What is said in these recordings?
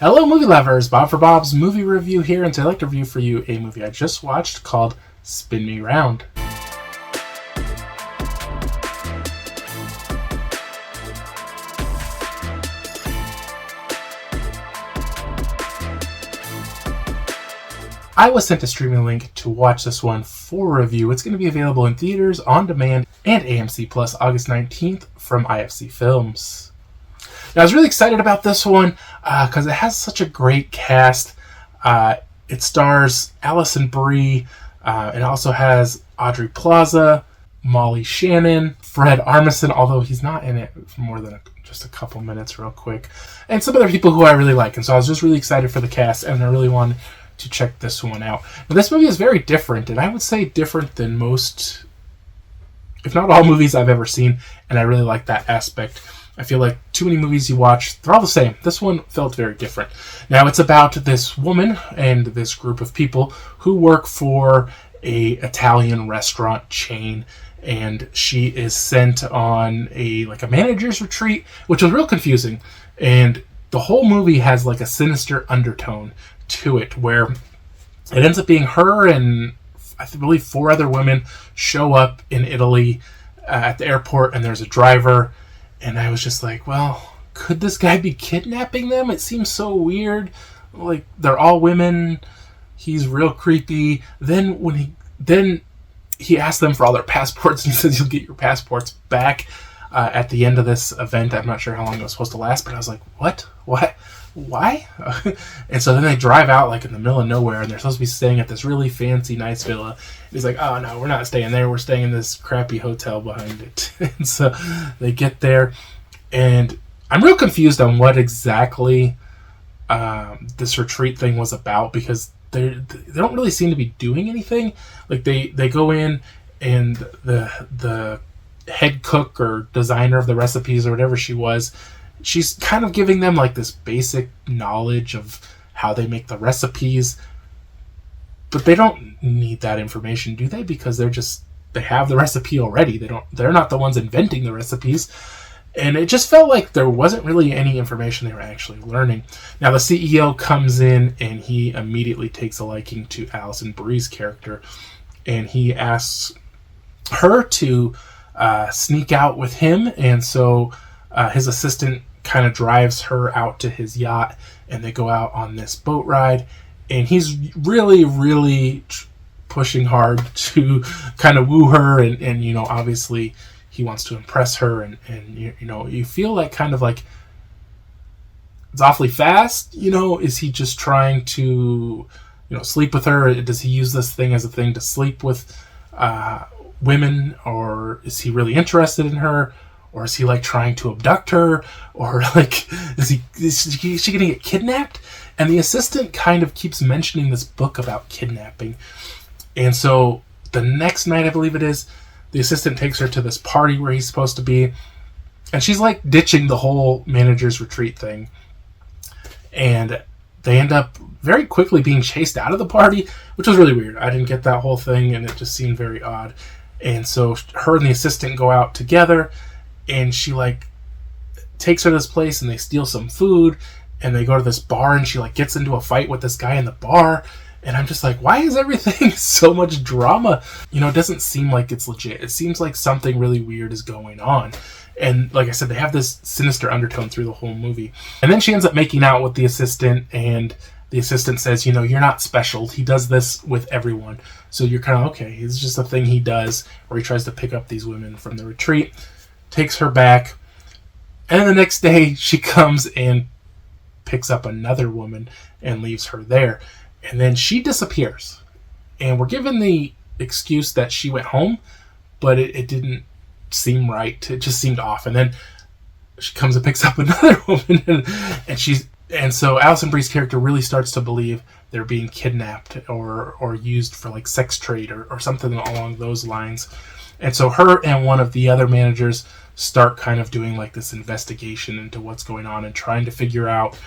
Hello movie lovers, Bob for Bob's movie review here, and today I'd like to review for you a movie I just watched called Spin Me Round. I was sent a streaming link to watch this one for review. It's going to be available in theaters, on demand, and AMC Plus August 19th from IFC Films. Now, I was really excited about this one because it has such a great cast. It stars Alison, Brie. It also has Aubrey Plaza, Molly Shannon, Fred Armisen, although he's not in it for more than just a couple minutes real quick, and some other people who I really like. And so I was just really excited for the cast, and I really wanted to check this one out. But this movie is very different, and I would say different than most, if not all, movies I've ever seen, and I really like that aspect. I feel like too many movies you watch, they're all the same. This one felt very different. Now, it's about this woman and this group of people who work for a Italian restaurant chain, and she is sent on a manager's retreat, which was real confusing. And the whole movie has like a sinister undertone to it, where it ends up being her and I believe 4 other women show up in Italy at the airport, and there's a driver. And I was just like, well, could this guy be kidnapping them? It seems so weird. Like, they're all women. He's real creepy. Then he asks them for all their passports, and he says, you'll get your passports back at the end of this event. I'm not sure how long it was supposed to last, but I was like, what? Why? And so then they drive out like in the middle of nowhere, and they're supposed to be staying at this really fancy, nice villa. And he's like, oh no, we're not staying there. We're staying in this crappy hotel behind it. And so they get there, and I'm real confused on what exactly this retreat thing was about, because they don't really seem to be doing anything. Like they go in, and the head cook or designer of the recipes or whatever she was, she's kind of giving them like this basic knowledge of how they make the recipes, but they don't need that information, do they? Because they have the recipe already. They're not the ones inventing the recipes. And it just felt like there wasn't really any information they were actually learning. Now the CEO comes in, and he immediately takes a liking to Alison Brie's character, and he asks her to sneak out with him. And so his assistant kind of drives her out to his yacht, and they go out on this boat ride, and he's really, really pushing hard to kind of woo her, and obviously he wants to impress her, and you feel like kind of like it's awfully fast. Is he just trying to sleep with her? Does he use this thing as a thing to sleep with women, or is he really interested in her? Or is he like trying to abduct her? Or like, is she going to get kidnapped? And the assistant kind of keeps mentioning this book about kidnapping. And so the next night, I believe it is, the assistant takes her to this party where he's supposed to be. And she's like ditching the whole manager's retreat thing. And they end up very quickly being chased out of the party, which was really weird. I didn't get that whole thing, and it just seemed very odd. And so her and the assistant go out together, and she like takes her to this place, and they steal some food, and they go to this bar, and she like gets into a fight with this guy in the bar. And I'm just like, why is everything so much drama? It doesn't seem like it's legit. It seems like something really weird is going on. And like I said, they have this sinister undertone through the whole movie. And then she ends up making out with the assistant, and the assistant says, you're not special. He does this with everyone. So you're kind of, okay, it's just a thing he does, where he tries to pick up these women from the retreat, takes her back, and then the next day she comes and picks up another woman and leaves her there. And then she disappears. And we're given the excuse that she went home, but it didn't seem right. It just seemed off. And then she comes and picks up another woman, and so Alison Brie's character really starts to believe they're being kidnapped or used for like sex trade or something along those lines. And so her and one of the other managers start kind of doing like this investigation into what's going on, and trying to figure out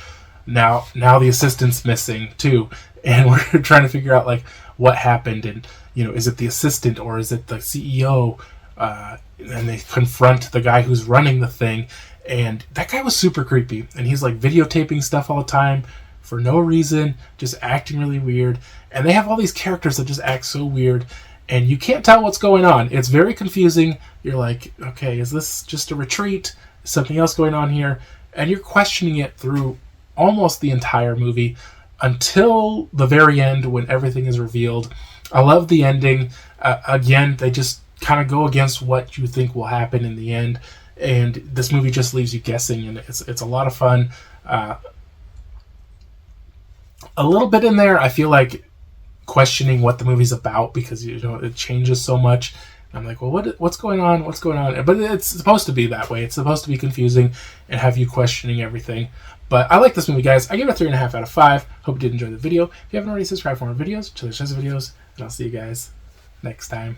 now the assistant's missing too, and we're trying to figure out like what happened, and is it the assistant or is it the CEO? And they confront the guy who's running the thing, and that guy was super creepy, and he's like videotaping stuff all the time, for no reason, just acting really weird. And they have all these characters that just act so weird, and you can't tell what's going on. It's very confusing. You're like, okay, is this just a retreat? Is something else going on here? And you're questioning it through almost the entire movie until the very end when everything is revealed. I love the ending. Again, they just kind of go against what you think will happen in the end, and this movie just leaves you guessing, and it's a lot of fun. A little bit in there, I feel like questioning what the movie's about, because it changes so much. I'm like, well, what's going on? What's going on? But it's supposed to be that way. It's supposed to be confusing and have you questioning everything. But I like this movie, guys. I give it a 3.5 out of 5. Hope you did enjoy the video. If you haven't already subscribed for more videos, check the videos, and I'll see you guys next time.